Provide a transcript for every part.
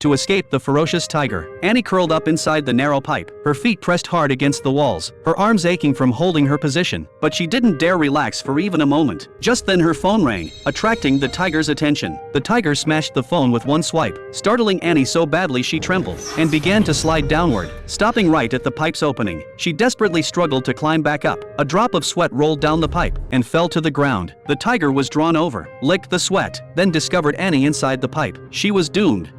to escape the ferocious tiger. Annie curled up inside the narrow pipe, her feet pressed hard against the walls, her arms aching from holding her position, but she didn't dare relax for even a moment. Just then her phone rang, attracting the tiger's attention. The tiger smashed the phone with one swipe, startling Annie so badly she trembled, and began to slide downward, stopping right at the pipe's opening. She desperately struggled to climb back up. A drop of sweat rolled down the pipe, and fell to the ground. The tiger was drawn over, licked the sweat, then discovered Annie inside the pipe. She was doomed.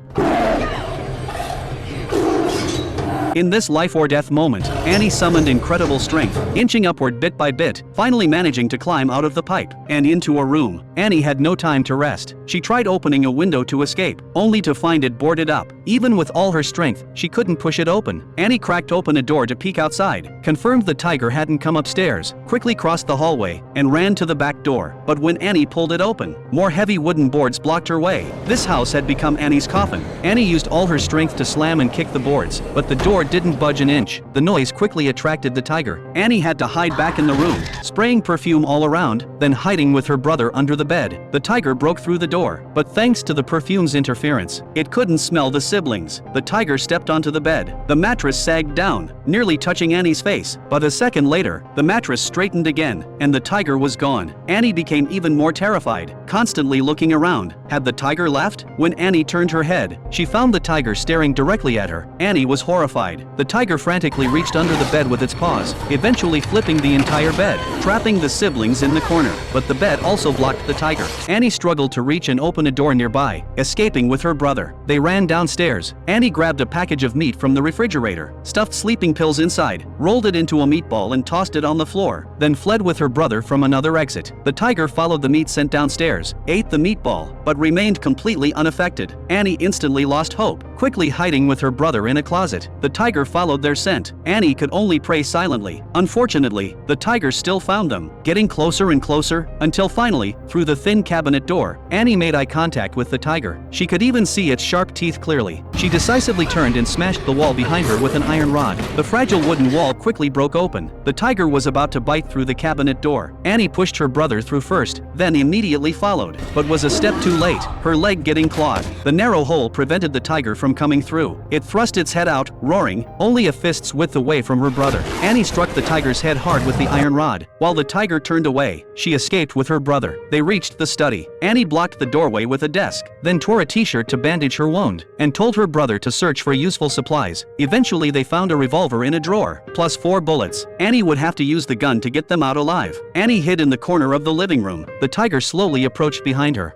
In this life-or-death moment, Annie summoned incredible strength, inching upward bit by bit, finally managing to climb out of the pipe and into a room. Annie had no time to rest. She tried opening a window to escape, only to find it boarded up. Even with all her strength, she couldn't push it open. Annie cracked open a door to peek outside, confirmed the tiger hadn't come upstairs, quickly crossed the hallway, and ran to the back door. But when Annie pulled it open, more heavy wooden boards blocked her way. This house had become Annie's coffin. Annie used all her strength to slam and kick the boards, but the door didn't budge an inch. The noise quickly attracted the tiger. Annie had to hide back in the room, spraying perfume all around, then hiding with her brother under the bed. The tiger broke through the door, but thanks to the perfume's interference, it couldn't smell the siblings. The tiger stepped onto the bed. The mattress sagged down, nearly touching Annie's face, but a second later, the mattress straightened again, and the tiger was gone. Annie became even more terrified, constantly looking around. Had the tiger left? When Annie turned her head, she found the tiger staring directly at her. Annie was horrified. The tiger frantically reached under the bed with its paws, eventually flipping the entire bed, trapping the siblings in the corner. But the bed also blocked the tiger. Annie struggled to reach and open a door nearby, escaping with her brother. They ran downstairs. Annie grabbed a package of meat from the refrigerator, stuffed sleeping pills inside, rolled it into a meatball and tossed it on the floor, then fled with her brother from another exit. The tiger followed the meat sent downstairs, ate the meatball, but remained completely unaffected. Annie instantly lost hope, quickly hiding with her brother in a closet. The tiger followed their scent. Annie could only pray silently. Unfortunately, the tiger still found them, getting closer and closer, until finally, through the thin cabinet door, Annie made eye contact with the tiger. She could even see its sharp teeth clearly. She decisively turned and smashed the wall behind her with an iron rod. The fragile wooden wall quickly broke open. The tiger was about to bite through the cabinet door. Annie pushed her brother through first, then immediately followed, but was a step too late, her leg getting clawed. The narrow hole prevented the tiger from coming through. It thrust its head out, roaring, only a fist's width away from her brother. Annie struck the tiger's head hard with the iron rod. While the tiger turned away, she escaped with her brother. They reached the study. Annie blocked the doorway with a desk, then tore a t-shirt to bandage her wound, and told her brother to search for useful supplies. Eventually they found a revolver in a drawer, plus 4 bullets. Annie would have to use the gun to get them out alive. Annie hid in the corner of the living room. The tiger slowly approached behind her.